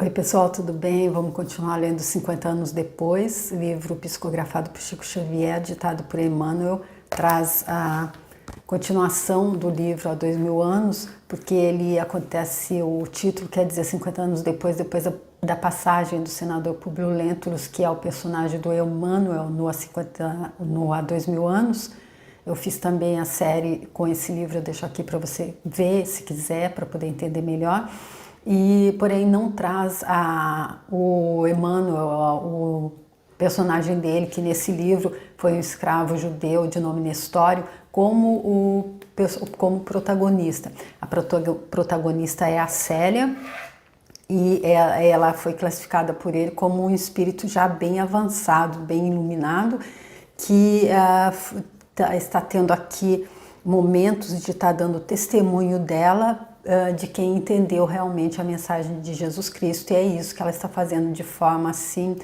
Oi pessoal, tudo bem? Vamos continuar lendo 50 anos depois, livro psicografado por Chico Xavier, ditado por Emmanuel, traz a continuação do livro há 2000 anos, porque ele acontece, o título quer dizer 50 anos depois da passagem do senador Publio Lentulus, que é o personagem do Emmanuel há 2000 anos. Eu fiz também a série com esse livro, eu deixo aqui para você ver, se quiser, para poder entender melhor. E, porém, não traz o Emmanuel, o personagem dele, que nesse livro foi um escravo judeu de nome Nestório, como protagonista. A protagonista é a Célia, e ela foi classificada por ele como um espírito já bem avançado, bem iluminado, que está tendo aqui momentos de estar dando testemunho dela, de quem entendeu realmente a mensagem de Jesus Cristo, e é isso que ela está fazendo de forma assim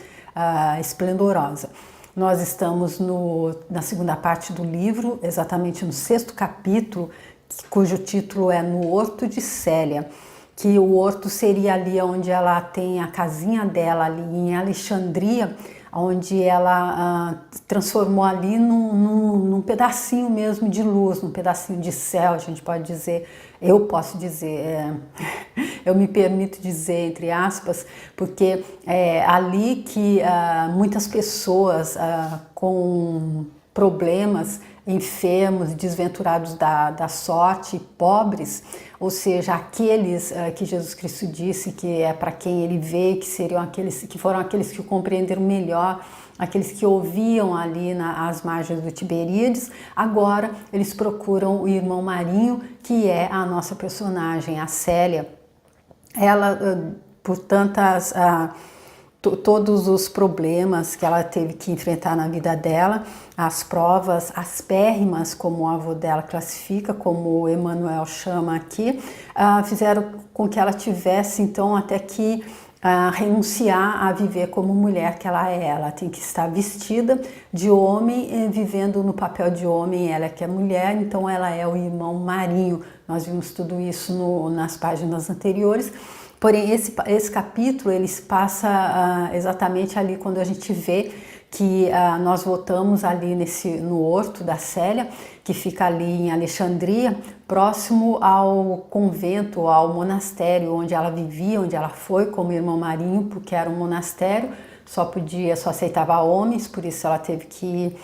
esplendorosa. Nós estamos na segunda parte do livro, exatamente no 6º capítulo, cujo título é No Horto de Célia, que o horto seria ali onde ela tem a casinha dela, ali em Alexandria, onde ela transformou ali num pedacinho mesmo de luz, num pedacinho de céu, a gente pode dizer, eu posso dizer, eu me permito dizer, entre aspas, porque é ali que muitas pessoas com problemas, enfermos, desventurados da sorte, pobres, ou seja, aqueles que Jesus Cristo disse que é para quem ele veio, que foram aqueles que o compreenderam melhor, aqueles que ouviam ali às margens do Tiberíades, agora eles procuram o irmão Marinho, que é a nossa personagem, a Célia. Ela, por tantas... todos os problemas que ela teve que enfrentar na vida dela, as provas aspérrimas, como o avô dela classifica, como o Emmanuel chama aqui, fizeram com que ela tivesse então até que renunciar a viver como mulher que ela é. Ela tem que estar vestida de homem, vivendo no papel de homem, ela que é mulher, então ela é o irmão Marinho. Nós vimos tudo isso nas páginas anteriores. Porém, esse capítulo, ele se passa exatamente ali quando a gente vê que nós voltamos ali no Horto da Célia, que fica ali em Alexandria, próximo ao convento, ao monastério onde ela vivia, onde ela foi como irmão Marinho, porque era um monastério, só aceitava homens, por isso ela teve que ir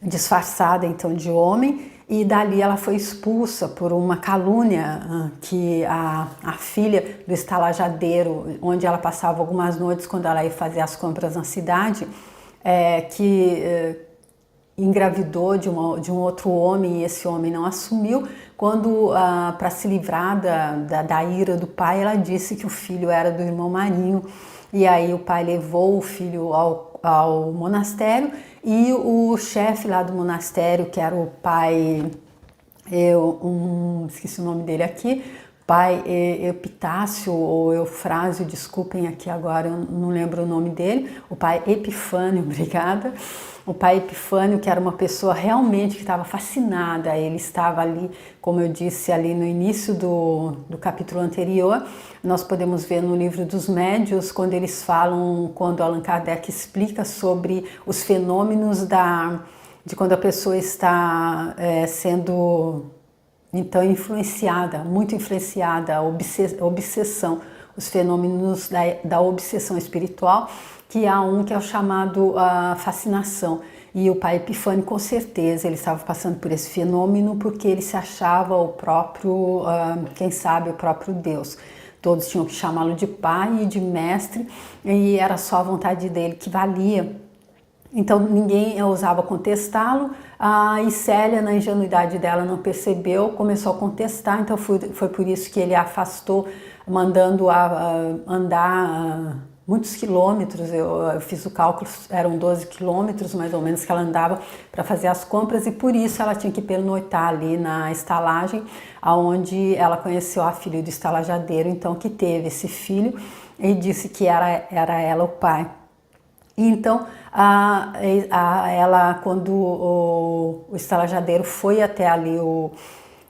disfarçada então de homem, e dali ela foi expulsa por uma calúnia que a filha do estalajadeiro, onde ela passava algumas noites quando ela ia fazer as compras na cidade, engravidou de um outro homem, e esse homem não assumiu. Quando, para se livrar da ira do pai, ela disse que o filho era do irmão Marinho, e aí o pai levou o filho ao monastério, e o chefe lá do monastério, que era o pai, esqueci o nome dele aqui, pai Epitácio ou Eufrásio, desculpem aqui agora, eu não lembro o nome dele, o pai Epifânio, obrigada. O pai Epifânio, que era uma pessoa realmente que estava fascinada, ele estava ali, como eu disse, ali no início do capítulo anterior, nós podemos ver no livro dos Médiuns, quando eles falam, quando Allan Kardec explica sobre os fenômenos de quando a pessoa está sendo, então, influenciada, muito influenciada, a obsessão, os fenômenos da obsessão espiritual, que há que é o chamado fascinação. E o pai Epifânio, com certeza, ele estava passando por esse fenômeno porque ele se achava o próprio, quem sabe, o próprio Deus. Todos tinham que chamá-lo de pai e de mestre, e era só a vontade dele que valia. Então ninguém ousava contestá-lo, e Célia, na ingenuidade dela, não percebeu, começou a contestar, então foi por isso que ele a afastou, mandando andar muitos quilômetros. Eu fiz o cálculo, eram 12 quilômetros mais ou menos que ela andava para fazer as compras, e por isso ela tinha que pernoitar ali na estalagem, onde ela conheceu a filha do estalajadeiro, então, que teve esse filho, e disse que era ela o pai. Então, ela, quando o estalajadeiro foi até ali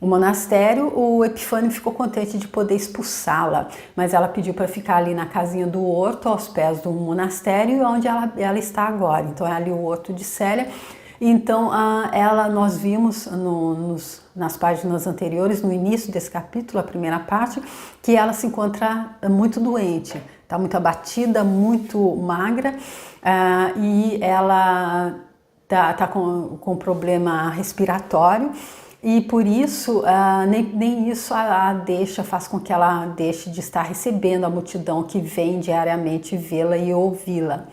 o monastério, o Epifânio ficou contente de poder expulsá-la, mas ela pediu para ficar ali na casinha do horto, aos pés do monastério, onde ela está agora. Então é ali o horto de Célia. Então nós vimos nas páginas anteriores, no início desse capítulo, a primeira parte, que ela se encontra muito doente, está muito abatida, muito magra, e ela está com problema respiratório. E por isso, nem isso faz com que ela deixe de estar recebendo a multidão que vem diariamente vê-la e ouvi-la.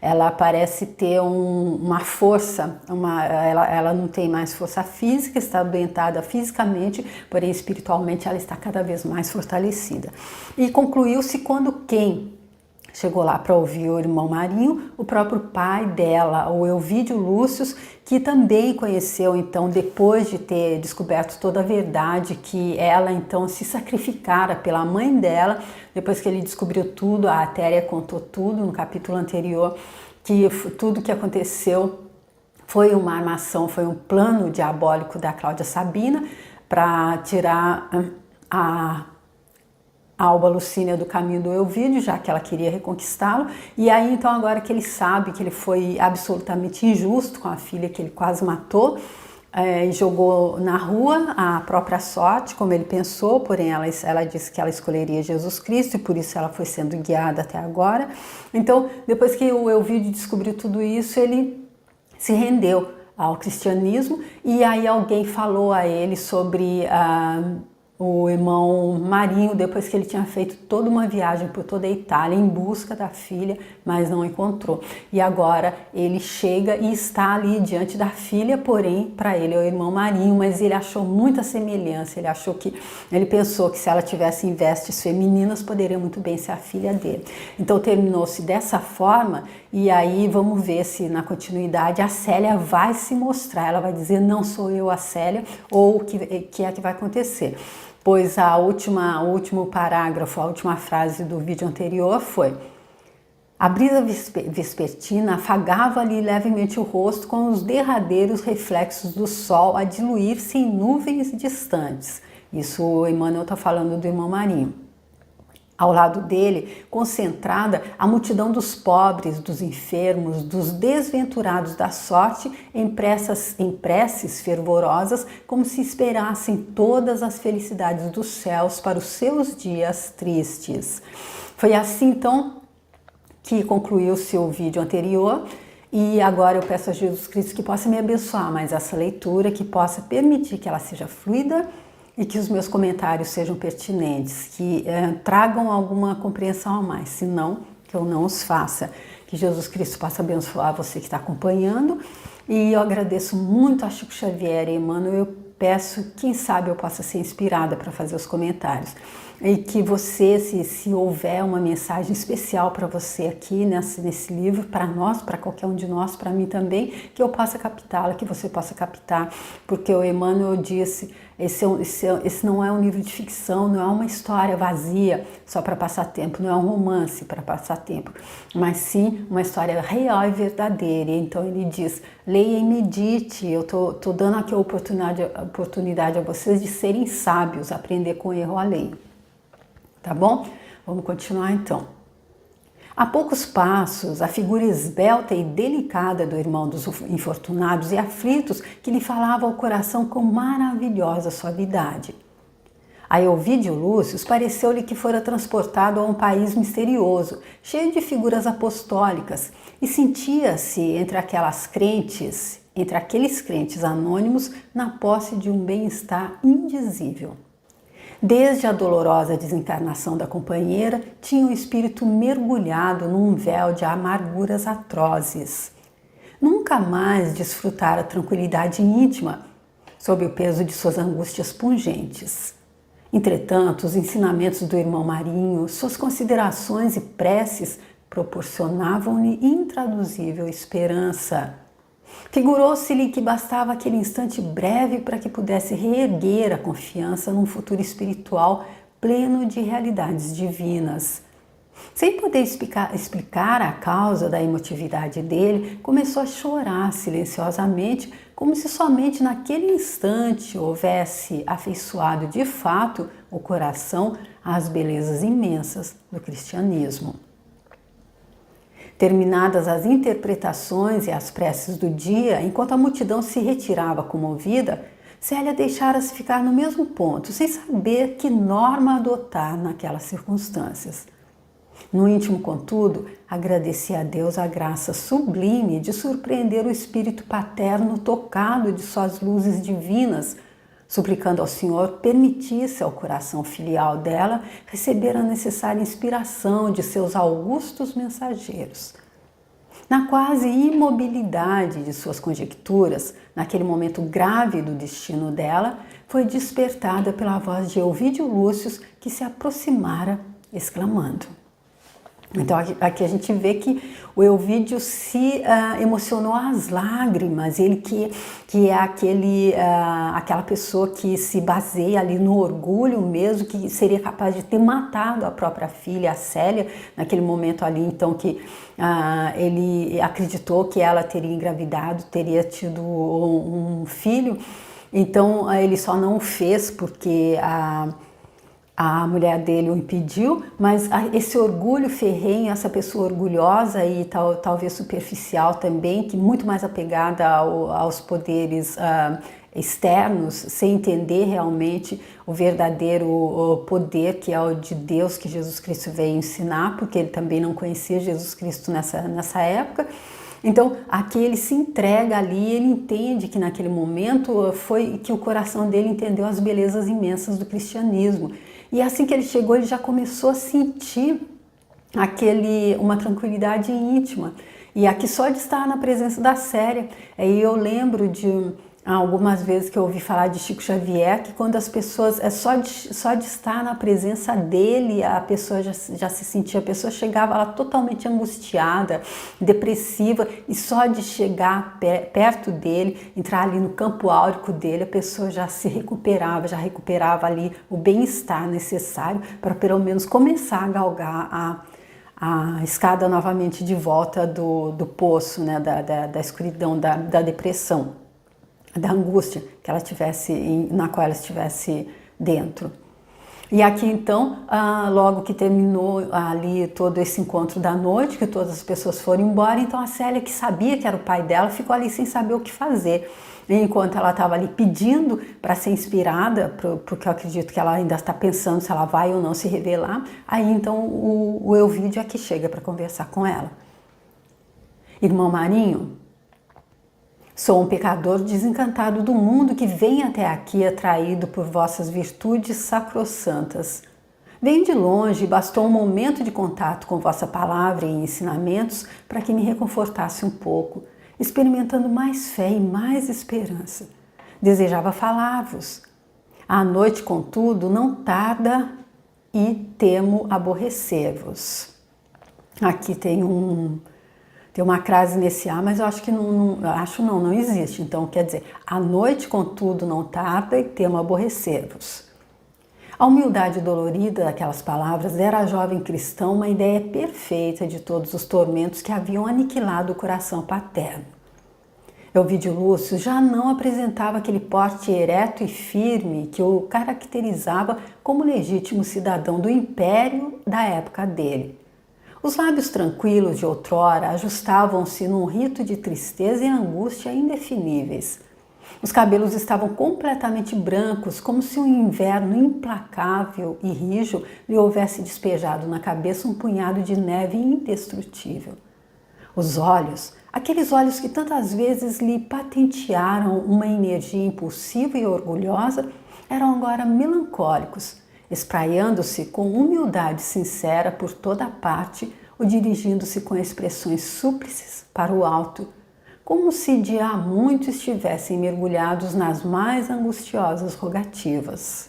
Ela parece ter uma força, ela não tem mais força física, está adoentada fisicamente, porém espiritualmente ela está cada vez mais fortalecida. E concluiu-se quando quem chegou lá para ouvir o irmão Marinho, o próprio pai dela, o Elvídio Lúcio, que também conheceu, então, depois de ter descoberto toda a verdade, que ela, então, se sacrificara pela mãe dela, depois que ele descobriu tudo, a Atéria contou tudo no capítulo anterior, que tudo que aconteceu foi uma armação, foi um plano diabólico da Cláudia Sabina para tirar a Alba Lucínia do caminho do Elvídio, já que ela queria reconquistá-lo. E aí, então, agora que ele sabe que ele foi absolutamente injusto com a filha, que ele quase matou, e jogou na rua a própria sorte, como ele pensou, porém ela disse que ela escolheria Jesus Cristo e por isso ela foi sendo guiada até agora. Então, depois que o Elvídio descobriu tudo isso, ele se rendeu ao cristianismo e aí alguém falou a ele sobre o irmão Marinho, depois que ele tinha feito toda uma viagem por toda a Itália em busca da filha, mas não encontrou. E agora ele chega e está ali diante da filha, porém para ele é o irmão Marinho, mas ele achou muita semelhança, ele pensou que se ela tivesse em vestes femininas, poderia muito bem ser a filha dele. Então terminou-se dessa forma e aí vamos ver se na continuidade a Célia vai se mostrar, ela vai dizer não sou eu a Célia ou o que é que vai acontecer. Pois o último parágrafo, a última frase do vídeo anterior foi: a brisa vespertina afagava-lhe levemente o rosto com os derradeiros reflexos do sol a diluir-se em nuvens distantes. Isso o Emmanuel está falando do irmão Marinho. Ao lado dele, concentrada, a multidão dos pobres, dos enfermos, dos desventurados da sorte, em preces fervorosas, como se esperassem todas as felicidades dos céus para os seus dias tristes. Foi assim, então, que concluiu-se o vídeo anterior. E agora eu peço a Jesus Cristo que possa me abençoar mais essa leitura, que possa permitir que ela seja fluida, e que os meus comentários sejam pertinentes, que tragam alguma compreensão a mais, senão que eu não os faça. Que Jesus Cristo possa abençoar você que está acompanhando. E eu agradeço muito a Chico Xavier e Emmanuel. Eu peço, quem sabe eu possa ser inspirada para fazer os comentários. E que você, se houver uma mensagem especial para você aqui nesse livro, para nós, para qualquer um de nós, para mim também, que eu possa captá-la, que você possa captar, porque o Emmanuel disse, esse não é um livro de ficção, não é uma história vazia só para passar tempo, não é um romance para passar tempo, mas sim uma história real e verdadeira. Então ele diz, leia e medite, eu tô dando aqui a oportunidade a vocês de serem sábios, aprender com erro alheio. Tá bom? Vamos continuar então. A poucos passos, a figura esbelta e delicada do irmão dos infortunados e aflitos que lhe falava ao coração com maravilhosa suavidade. A Elvídio Lúcio pareceu-lhe que fora transportado a um país misterioso, cheio de figuras apostólicas, e sentia-se entre aqueles crentes anônimos na posse de um bem-estar indizível. Desde a dolorosa desencarnação da companheira, tinha o espírito mergulhado num véu de amarguras atrozes. Nunca mais desfrutara tranquilidade íntima, sob o peso de suas angústias pungentes. Entretanto, os ensinamentos do irmão Marinho, suas considerações e preces proporcionavam-lhe intraduzível esperança. Figurou-se-lhe que bastava aquele instante breve para que pudesse reerguer a confiança num futuro espiritual pleno de realidades divinas. Sem poder explicar a causa da emotividade dele, começou a chorar silenciosamente, como se somente naquele instante houvesse afeiçoado de fato o coração às belezas imensas do cristianismo. Terminadas as interpretações e as preces do dia, enquanto a multidão se retirava comovida, Célia deixara-se ficar no mesmo ponto, sem saber que norma adotar naquelas circunstâncias. No íntimo, contudo, agradecia a Deus a graça sublime de surpreender o espírito paterno tocado de suas luzes divinas, suplicando ao Senhor permitisse ao coração filial dela receber a necessária inspiração de seus augustos mensageiros. Na quase imobilidade de suas conjecturas, naquele momento grave do destino dela, foi despertada pela voz de Ovídio Lúcio, que se aproximara, exclamando. Então aqui a gente vê que o Ovídio se emocionou às lágrimas, ele que é aquela pessoa que se baseia ali no orgulho mesmo, que seria capaz de ter matado a própria filha, a Célia, naquele momento ali, então que ele acreditou que ela teria engravidado, teria tido um filho, então ele só não o fez porque a mulher dele o impediu, mas esse orgulho ferrenho, essa pessoa orgulhosa e talvez superficial também, que muito mais apegada aos poderes externos, sem entender realmente o verdadeiro poder que é o de Deus, que Jesus Cristo veio ensinar, porque ele também não conhecia Jesus Cristo nessa época. Então, aqui ele se entrega ali, ele entende que naquele momento foi que o coração dele entendeu as belezas imensas do cristianismo. E assim que ele chegou, ele já começou a sentir uma tranquilidade íntima. E aqui só de estar na presença da Célia, aí eu lembro de algumas vezes que eu ouvi falar de Chico Xavier, que quando as pessoas, só de estar na presença dele, a pessoa já se sentia, a pessoa chegava lá totalmente angustiada, depressiva, e só de chegar perto dele, entrar ali no campo áurico dele, a pessoa já se recuperava, já recuperava ali o bem-estar necessário para pelo menos começar a galgar a escada novamente de volta do poço, né, da escuridão, da depressão, da angústia que ela na qual ela estivesse dentro. E aqui então, logo que terminou ali todo esse encontro da noite, que todas as pessoas foram embora, então a Célia, que sabia que era o pai dela, ficou ali sem saber o que fazer. E enquanto ela estava ali pedindo para ser inspirada, porque eu acredito que ela ainda está pensando se ela vai ou não se revelar, aí então o Ovídio aqui chega para conversar com ela. Irmão Marinho, sou um pecador desencantado do mundo que vem até aqui atraído por vossas virtudes sacrossantas. Venho de longe e bastou um momento de contato com vossa palavra e ensinamentos para que me reconfortasse um pouco, experimentando mais fé e mais esperança. Desejava falar-vos. À noite, contudo, não tarda e temo aborrecer-vos. Aqui tem uma crase nesse A, mas eu acho que não existe. Então, quer dizer, à noite, contudo, não tarda e temo aborrecer-vos. A humildade dolorida daquelas palavras dera à jovem cristã uma ideia perfeita de todos os tormentos que haviam aniquilado o coração paterno. Ovídio Lúcio já não apresentava aquele porte ereto e firme que o caracterizava como legítimo cidadão do império da época dele. Os lábios tranquilos de outrora ajustavam-se num rito de tristeza e angústia indefiníveis. Os cabelos estavam completamente brancos, como se um inverno implacável e rijo lhe houvesse despejado na cabeça um punhado de neve indestrutível. Os olhos, aqueles olhos que tantas vezes lhe patentearam uma energia impulsiva e orgulhosa, eram agora melancólicos, espraiando-se com humildade sincera por toda a parte, ou dirigindo-se com expressões súplices para o alto, como se de há muito estivessem mergulhados nas mais angustiosas rogativas.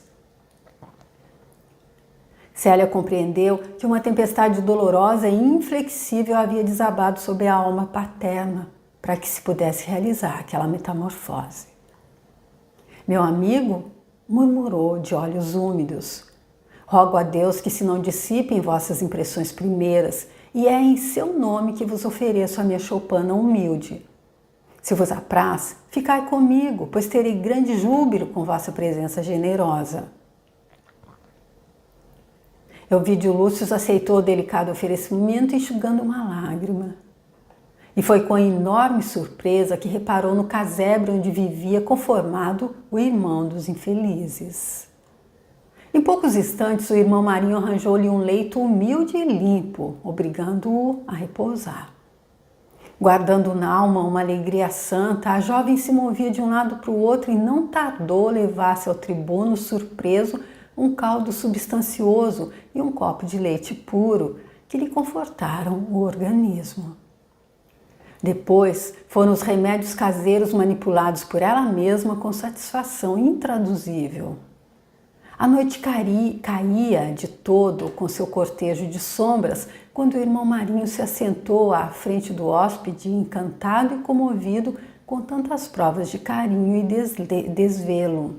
Célia compreendeu que uma tempestade dolorosa e inflexível havia desabado sobre a alma paterna para que se pudesse realizar aquela metamorfose. Meu amigo, murmurou de olhos úmidos, Rogo a Deus que se não dissipem vossas impressões primeiras, e é em seu nome que vos ofereço a minha choupana humilde. Se vos apraz, ficai comigo, pois terei grande júbilo com vossa presença generosa. Elvídio Lúcio aceitou o delicado oferecimento enxugando uma lágrima. E foi com enorme surpresa que reparou no casebre onde vivia conformado o irmão dos infelizes. Em poucos instantes, o irmão Marinho arranjou-lhe um leito humilde e limpo, obrigando-o a repousar. Guardando na alma uma alegria santa, a jovem se movia de um lado para o outro e não tardou levar-se ao tribuno surpreso um caldo substancioso e um copo de leite puro que lhe confortaram o organismo. Depois foram os remédios caseiros manipulados por ela mesma com satisfação intraduzível. A noite caía de todo com seu cortejo de sombras quando o irmão Marinho se assentou à frente do hóspede, encantado e comovido com tantas provas de carinho e desvelo.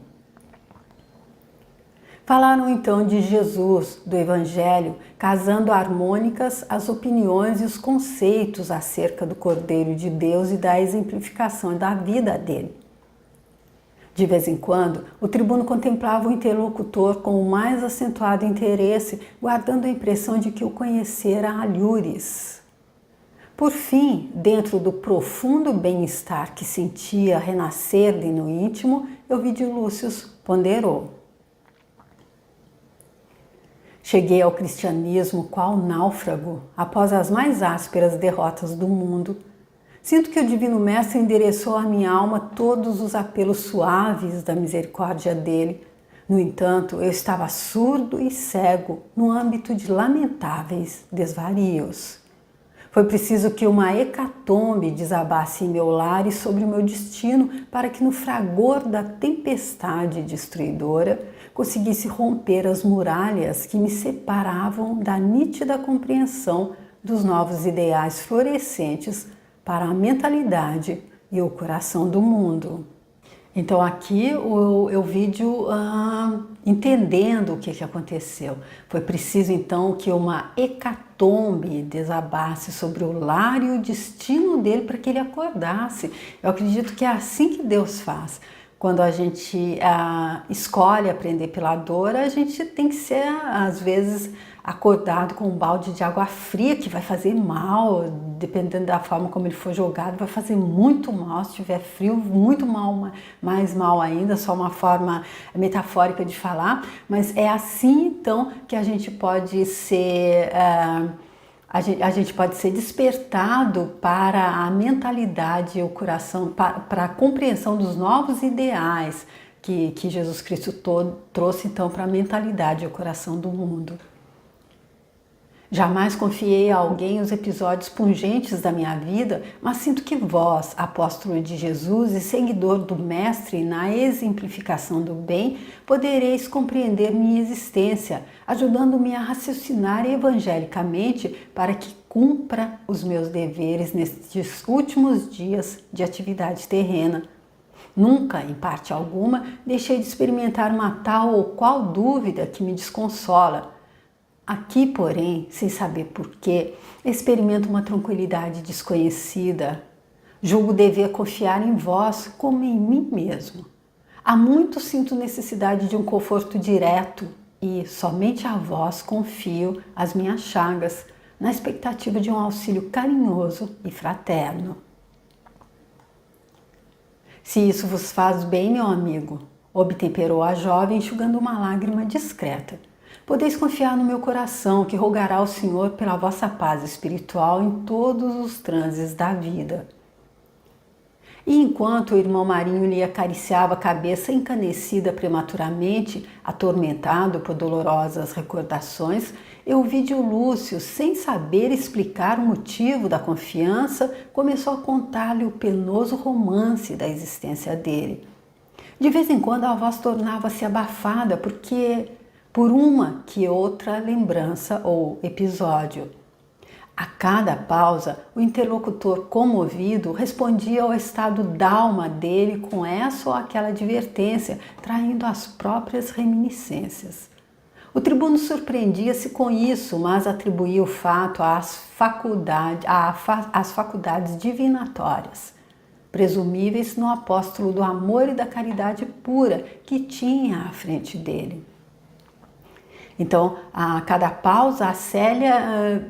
Falaram então de Jesus, do Evangelho, casando harmônicas as opiniões e os conceitos acerca do Cordeiro de Deus e da exemplificação da vida dele. De vez em quando, o tribuno contemplava o interlocutor com o mais acentuado interesse, guardando a impressão de que o conhecera a alhures. Por fim, dentro do profundo bem-estar que sentia renascer-lhe no íntimo, Elvídio Lúcio ponderou. Cheguei ao cristianismo qual náufrago, após as mais ásperas derrotas do mundo. Sinto que o Divino Mestre endereçou à minha alma todos os apelos suaves da misericórdia dele. No entanto, eu estava surdo e cego no âmbito de lamentáveis desvarios. Foi preciso que uma hecatombe desabasse em meu lar e sobre o meu destino para que no fragor da tempestade destruidora conseguisse romper as muralhas que me separavam da nítida compreensão dos novos ideais florescentes para a mentalidade e o coração do mundo. Então aqui o Elvídio entendendo o que aconteceu. Foi preciso então que uma hecatombe desabasse sobre o lar e o destino dele para que ele acordasse. Eu acredito que é assim que Deus faz. Quando a gente escolhe aprender pela dor, a gente tem que ser, às vezes, acordado com um balde de água fria que vai fazer mal, dependendo da forma como ele for jogado, vai fazer muito mal. Se tiver frio, muito mal, mais mal ainda, só uma forma metafórica de falar. Mas é assim, então, que a gente pode ser... A gente pode ser despertado para a mentalidade e o coração, para a compreensão dos novos ideais que Jesus Cristo trouxe então para a mentalidade e o coração do mundo. Jamais confiei a alguém os episódios pungentes da minha vida, mas sinto que vós, apóstolo de Jesus e seguidor do Mestre na exemplificação do bem, podereis compreender minha existência, ajudando-me a raciocinar evangelicamente para que cumpra os meus deveres nestes últimos dias de atividade terrena. Nunca, em parte alguma, deixei de experimentar uma tal ou qual dúvida que me desconsola. Aqui, porém, sem saber porquê, experimento uma tranquilidade desconhecida. Julgo dever confiar em vós como em mim mesmo. Há muito sinto necessidade de um conforto direto e somente a vós confio as minhas chagas, na expectativa de um auxílio carinhoso e fraterno. Se isso vos faz bem, meu amigo, obtemperou a jovem enxugando uma lágrima discreta. Podeis confiar no meu coração, que rogará ao Senhor pela vossa paz espiritual em todos os transes da vida. E enquanto o irmão Marinho lhe acariciava a cabeça encanecida prematuramente, atormentado por dolorosas recordações, Elvídio Lúcio, sem saber explicar o motivo da confiança, começou a contar-lhe o penoso romance da existência dele. De vez em quando a voz tornava-se abafada, por uma que outra lembrança ou episódio. A cada pausa, o interlocutor comovido respondia ao estado d'alma dele com essa ou aquela advertência, traindo as próprias reminiscências. O tribuno surpreendia-se com isso, mas atribuía o fato às faculdades divinatórias, presumíveis no apóstolo do amor e da caridade pura que tinha à frente dele. Então, a cada pausa, a Célia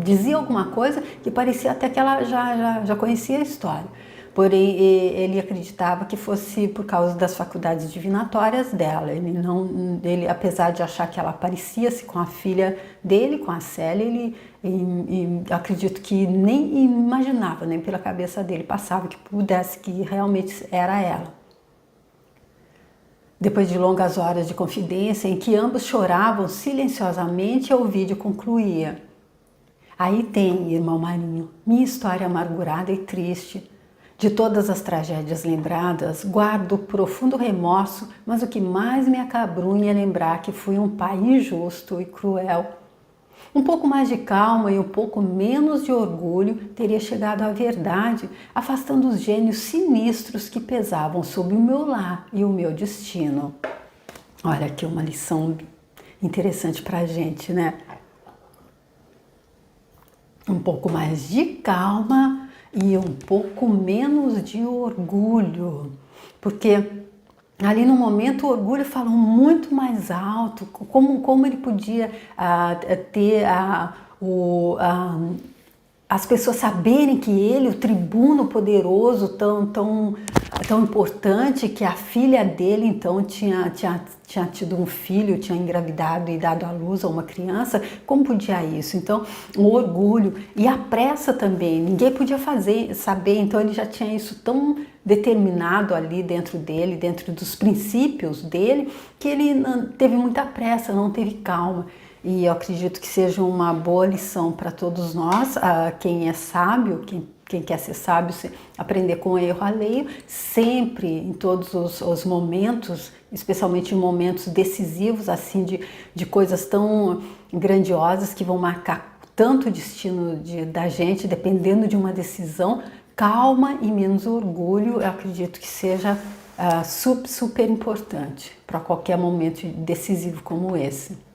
dizia alguma coisa que parecia até que ela já conhecia a história. Porém, ele acreditava que fosse por causa das faculdades divinatórias dela. Ele, apesar de achar que ela parecia-se com a filha dele, com a Célia, ele acredito que nem imaginava, nem pela cabeça dele passava que realmente era ela. Depois de longas horas de confidência, em que ambos choravam silenciosamente, o vídeo concluía. Aí tem, irmão Marinho, minha história amargurada e triste. De todas as tragédias lembradas, guardo profundo remorso, mas o que mais me acabrunha é lembrar que fui um pai injusto e cruel. Um pouco mais de calma e um pouco menos de orgulho teria chegado à verdade, afastando os gênios sinistros que pesavam sobre o meu lar e o meu destino. Olha aqui uma lição interessante para a gente, né? Um pouco mais de calma e um pouco menos de orgulho, porque ali no momento o orgulho falou muito mais alto, como ele podia ter as pessoas saberem que ele, o tribuno poderoso, tão importante, que a filha dele então tinha tido um filho, tinha engravidado e dado à luz a uma criança, como podia isso? Então, o orgulho e a pressa também, ninguém podia saber, então ele já tinha isso tão determinado ali dentro dele, dentro dos princípios dele, que ele não teve muita pressa, não teve calma. E eu acredito que seja uma boa lição para todos nós, quem é sábio, quem quer ser sábio, aprender com o erro alheio, sempre, em todos os momentos, especialmente em momentos decisivos, assim, de coisas tão grandiosas que vão marcar tanto o destino da gente, dependendo de uma decisão, calma e menos orgulho, eu acredito que seja super importante para qualquer momento decisivo como esse.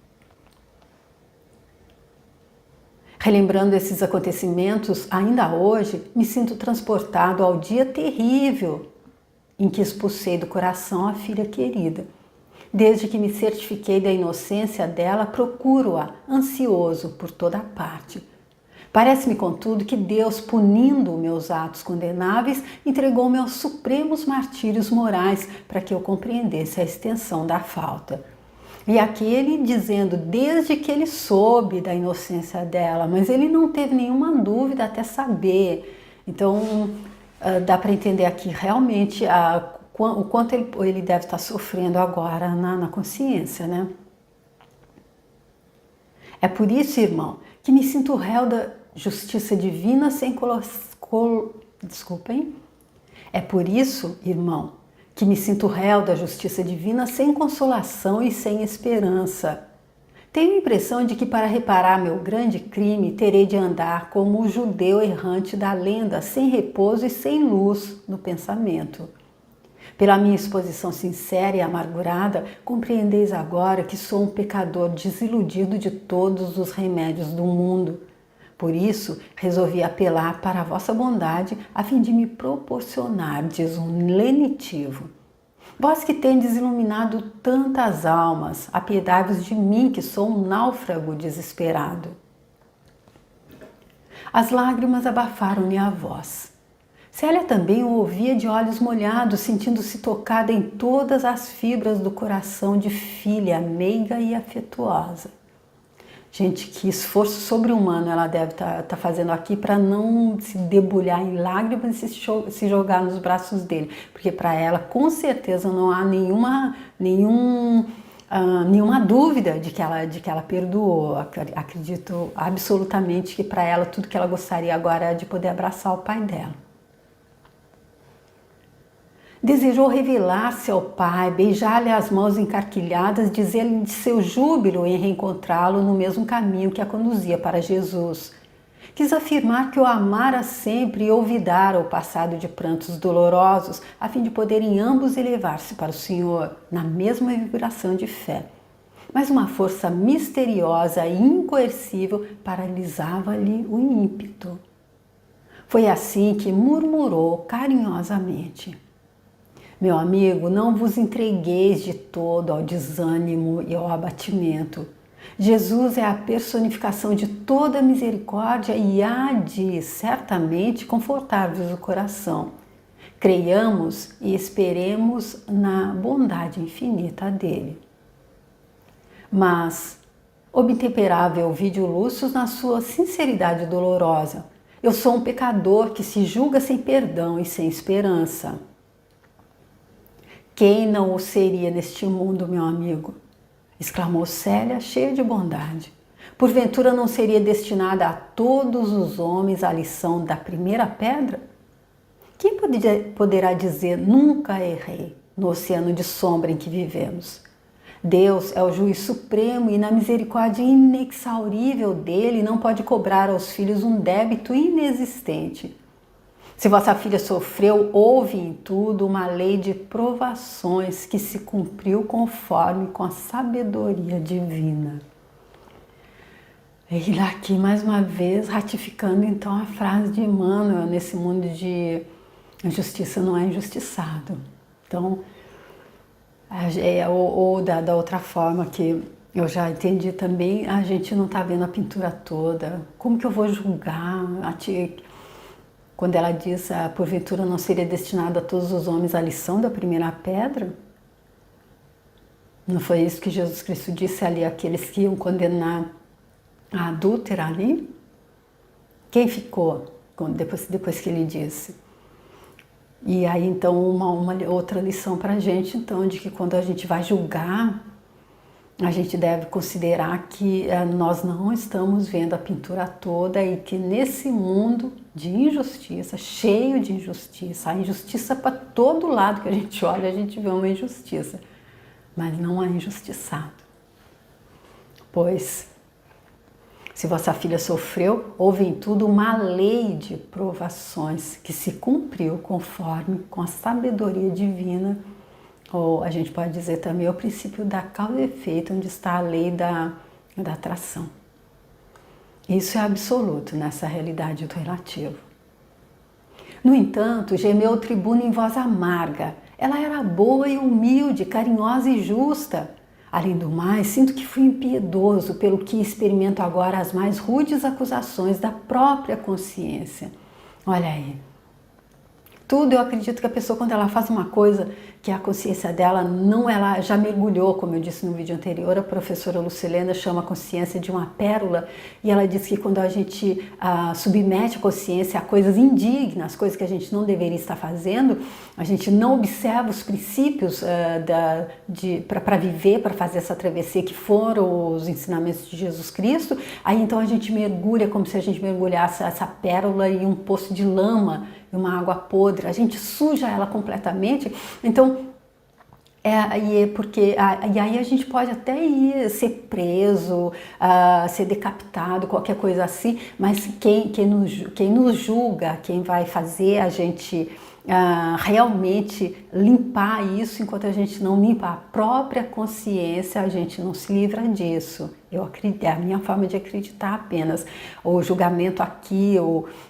Relembrando esses acontecimentos, ainda hoje, me sinto transportado ao dia terrível em que expulsei do coração a filha querida. Desde que me certifiquei da inocência dela, procuro-a, ansioso por toda parte. Parece-me, contudo, que Deus, punindo meus atos condenáveis, entregou-me aos supremos martírios morais para que eu compreendesse a extensão da falta. E aquele dizendo, desde que ele soube da inocência dela, mas ele não teve nenhuma dúvida até saber. Então, dá para entender aqui realmente o quanto ele deve estar sofrendo agora na consciência, né? É por isso, irmão, que me sinto réu da justiça divina sem Desculpem. É por isso, irmão, que me sinto réu da justiça divina sem consolação e sem esperança. Tenho a impressão de que para reparar meu grande crime terei de andar como o judeu errante da lenda, sem repouso e sem luz no pensamento. Pela minha exposição sincera e amargurada, compreendeis agora que sou um pecador desiludido de todos os remédios do mundo. Por isso, resolvi apelar para a vossa bondade, a fim de me proporcionardes um lenitivo. Vós que tendes iluminado tantas almas, apiedai-vos de mim, que sou um náufrago desesperado. As lágrimas abafaram-lhe a voz. Célia também o ouvia de olhos molhados, sentindo-se tocada em todas as fibras do coração de filha meiga e afetuosa. Gente, que esforço sobre-humano ela deve estar fazendo aqui para não se debulhar em lágrimas e se jogar nos braços dele. Porque para ela, com certeza, não há nenhuma dúvida de que ela perdoou. Acredito absolutamente que para ela tudo que ela gostaria agora é de poder abraçar o pai dela. Desejou revelar-se ao pai, beijar-lhe as mãos encarquilhadas, dizer-lhe de seu júbilo em reencontrá-lo no mesmo caminho que a conduzia para Jesus. Quis afirmar que o amara sempre e olvidara o passado de prantos dolorosos, a fim de poderem ambos elevar-se para o Senhor na mesma vibração de fé. Mas uma força misteriosa e incoercível paralisava-lhe o ímpeto. Foi assim que murmurou carinhosamente: meu amigo, não vos entregueis de todo ao desânimo e ao abatimento. Jesus é a personificação de toda misericórdia e há de, certamente, confortar-vos o coração. Creiamos e esperemos na bondade infinita dele. Mas, obtemperável Ovídio Lúcio na sua sinceridade dolorosa: eu sou um pecador que se julga sem perdão e sem esperança. Quem não o seria neste mundo, meu amigo? Exclamou Célia, cheia de bondade. Porventura não seria destinada a todos os homens a lição da primeira pedra? Quem poderá dizer nunca errei no oceano de sombra em que vivemos? Deus é o juiz supremo e na misericórdia inexaurível dele não pode cobrar aos filhos um débito inexistente. Se vossa filha sofreu, houve em tudo uma lei de provações que se cumpriu conforme com a sabedoria divina. E aqui mais uma vez ratificando então a frase de Emmanuel, nesse mundo de injustiça não é injustiçado. Então, ou da outra forma que eu já entendi também, a gente não está vendo a pintura toda. Como que eu vou julgar? Quando ela diz, porventura não seria destinada a todos os homens a lição da primeira pedra? Não foi isso que Jesus Cristo disse ali, aqueles que iam condenar a adúltera ali? Quem ficou depois que ele disse? E aí então uma outra lição para a gente, então, de que quando a gente vai julgar, a gente deve considerar que nós não estamos vendo a pintura toda e que nesse mundo de injustiça, cheio de injustiça, a injustiça para todo lado que a gente olha, a gente vê uma injustiça, mas não há injustiçado. Pois, se vossa filha sofreu, houve em tudo uma lei de provações que se cumpriu conforme com a sabedoria divina, ou a gente pode dizer também o princípio da causa e efeito, onde está a lei da atração. Isso é absoluto nessa realidade do relativo. No entanto, gemeu o tribuno em voz amarga. Ela era boa e humilde, carinhosa e justa. Além do mais, sinto que fui impiedoso, pelo que experimento agora as mais rudes acusações da própria consciência. Olha aí. Tudo eu acredito que a pessoa, quando ela faz uma coisa que a consciência dela não, ela já mergulhou, como eu disse no vídeo anterior, a professora Lucilena chama a consciência de uma pérola e ela diz que quando a gente submete a consciência a coisas indignas, coisas que a gente não deveria estar fazendo, a gente não observa os princípios para viver, para fazer essa travessia que foram os ensinamentos de Jesus Cristo, aí então a gente mergulha como se a gente mergulhasse essa pérola em um poço de lama, uma água podre, a gente suja ela completamente, então e aí a gente pode até ser preso, ser decapitado, qualquer coisa assim, mas quem nos julga, quem vai fazer a gente realmente limpar isso, enquanto a gente não limpa a própria consciência, a gente não se livra disso. Eu acredito, é a minha forma de acreditar apenas. O julgamento aqui,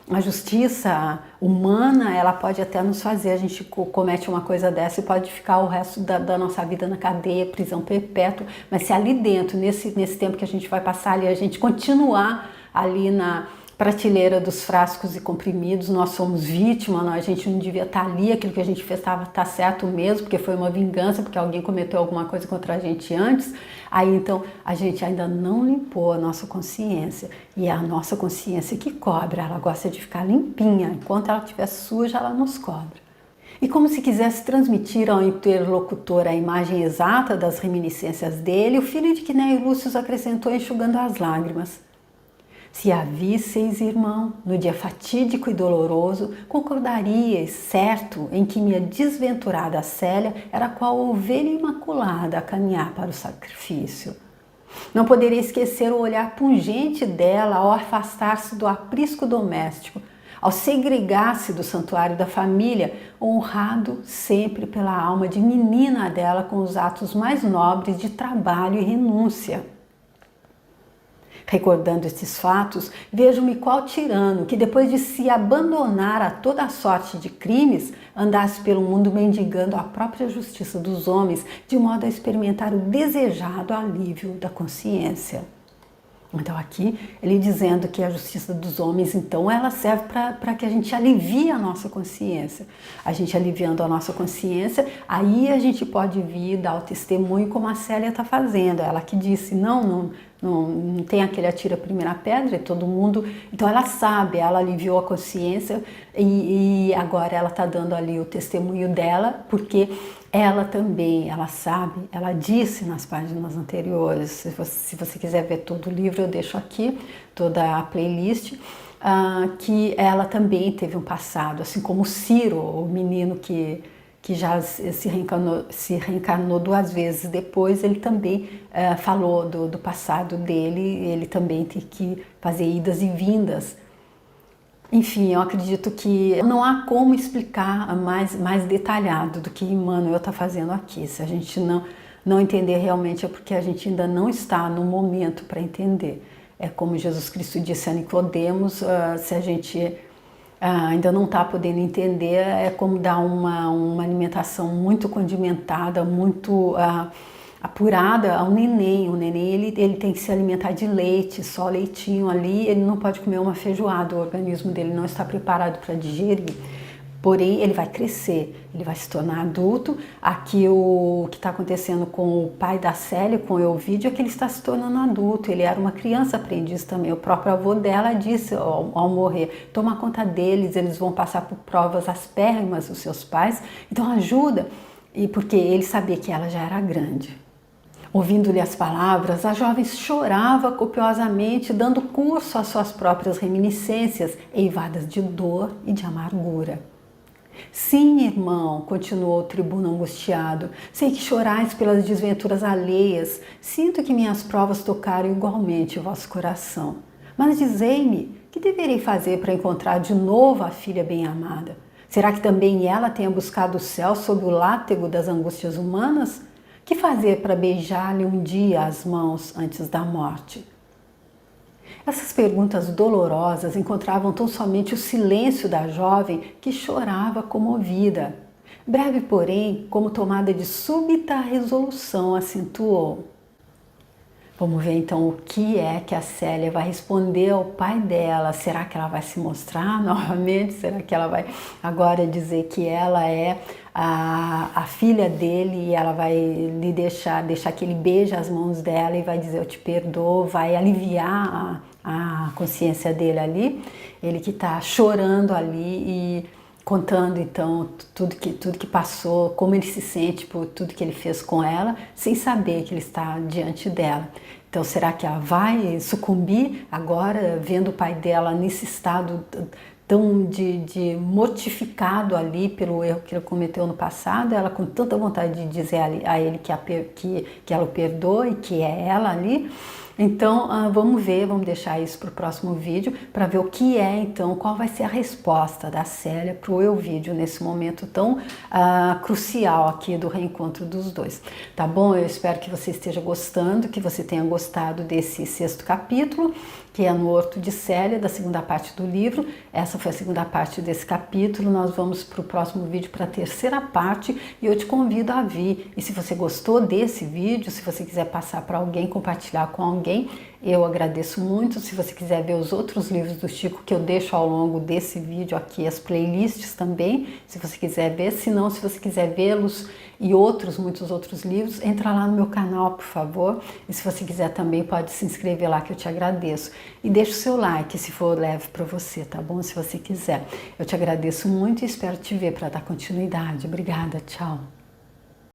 a justiça humana, ela pode até nos fazer, a gente comete uma coisa dessa e pode ficar o resto da nossa vida na cadeia, prisão perpétua, mas se ali dentro, nesse tempo que a gente vai passar ali, a gente continuar ali na prateleira dos frascos e comprimidos, nós somos vítimas, a gente não devia estar ali, aquilo que a gente fez tá certo mesmo, porque foi uma vingança, porque alguém cometeu alguma coisa contra a gente antes, aí então a gente ainda não limpou a nossa consciência, e é a nossa consciência que cobra, ela gosta de ficar limpinha, enquanto ela estiver suja, ela nos cobra. E como se quisesse transmitir ao interlocutor a imagem exata das reminiscências dele, o filho de Quinéio Lúcio acrescentou enxugando as lágrimas: se a visseis, irmão, no dia fatídico e doloroso, concordaríeis, certo, em que minha desventurada Célia era qual ovelha imaculada a caminhar para o sacrifício. Não poderia esquecer o olhar pungente dela ao afastar-se do aprisco doméstico, ao segregar-se do santuário da família, honrado sempre pela alma de menina dela com os atos mais nobres de trabalho e renúncia. Recordando estes fatos, vejo-me qual tirano que, depois de se abandonar a toda sorte de crimes, andasse pelo mundo mendigando a própria justiça dos homens, de modo a experimentar o desejado alívio da consciência. Então aqui ele dizendo que a justiça dos homens, então, ela serve para que a gente alivie a nossa consciência. A gente aliviando a nossa consciência, aí a gente pode vir dar o testemunho como a Célia está fazendo. Ela que disse, não tem aquele atira a primeira pedra, e todo mundo... Então ela sabe, ela aliviou a consciência e agora ela está dando ali o testemunho dela, porque ela também, ela sabe, ela disse nas páginas anteriores, se você quiser ver todo o livro, eu deixo aqui toda a playlist, que ela também teve um passado, assim como Ciro, o menino que já se reencarnou 2 vezes depois, ele também falou do passado dele, ele também tem que fazer idas e vindas. Enfim, eu acredito que não há como explicar mais detalhado do que Emmanuel está fazendo aqui. Se a gente não entender realmente é porque a gente ainda não está no momento para entender. É como Jesus Cristo disse a Nicodemos, se a gente ainda não está podendo entender, é como dar uma alimentação muito condimentada, muito apurada ao neném. O neném ele tem que se alimentar de leite, só leitinho ali, ele não pode comer uma feijoada, o organismo dele não está preparado para digerir. Porém, ele vai crescer, ele vai se tornar adulto. Aqui o que está acontecendo com o pai da Célia, com o Ovídio, é que ele está se tornando adulto. Ele era uma criança aprendiz também. O próprio avô dela disse ao morrer, toma conta deles, eles vão passar por provas aspérrimas, os seus pais. Então ajuda, e porque ele sabia que ela já era grande. Ouvindo-lhe as palavras, a jovem chorava copiosamente, dando curso às suas próprias reminiscências, eivadas de dor e de amargura. Sim, irmão, continuou o tribuno angustiado, sei que chorais pelas desventuras alheias, sinto que minhas provas tocaram igualmente o vosso coração. Mas dizei-me, que deverei fazer para encontrar de novo a filha bem-amada? Será que também ela tenha buscado o céu sob o látego das angústias humanas? Que fazer para beijar-lhe um dia as mãos antes da morte? Essas perguntas dolorosas encontravam tão somente o silêncio da jovem que chorava comovida. Breve, porém, como tomada de súbita resolução, acentuou. Vamos ver então o que é que a Célia vai responder ao pai dela. Será que ela vai se mostrar novamente? Será que ela vai agora dizer que ela é a filha dele e ela vai lhe deixar que ele beije as mãos dela e vai dizer eu te perdoo, vai aliviar a consciência dele ali, ele que está chorando ali e contando então tudo que passou, como ele se sente por tudo que ele fez com ela, sem saber que ele está diante dela. Então será que ela vai sucumbir agora, vendo o pai dela nesse estado tão de mortificado ali pelo erro que ele cometeu no passado, ela com tanta vontade de dizer a ele que ela o perdoa e que é ela ali? Então vamos deixar isso para o próximo vídeo, para ver o que é então, qual vai ser a resposta da Célia para o Ovídio nesse momento tão crucial aqui do reencontro dos dois. Tá bom? Eu espero que você esteja gostando, que você tenha gostado desse 6º capítulo, que é no Horto de Célia, da 2ª parte do livro. Essa foi a 2ª parte desse capítulo. Nós vamos para o próximo vídeo para a 3ª parte e eu te convido a vir. E se você gostou desse vídeo, se você quiser passar para alguém, compartilhar com alguém, eu agradeço muito. Se você quiser ver os outros livros do Chico que eu deixo ao longo desse vídeo aqui, as playlists também, se você quiser ver. Se não, se você quiser vê-los e muitos outros livros, entra lá no meu canal, por favor. E se você quiser também, pode se inscrever lá que eu te agradeço. E deixa o seu like se for leve para você, tá bom? Se você quiser. Eu te agradeço muito e espero te ver para dar continuidade. Obrigada, tchau.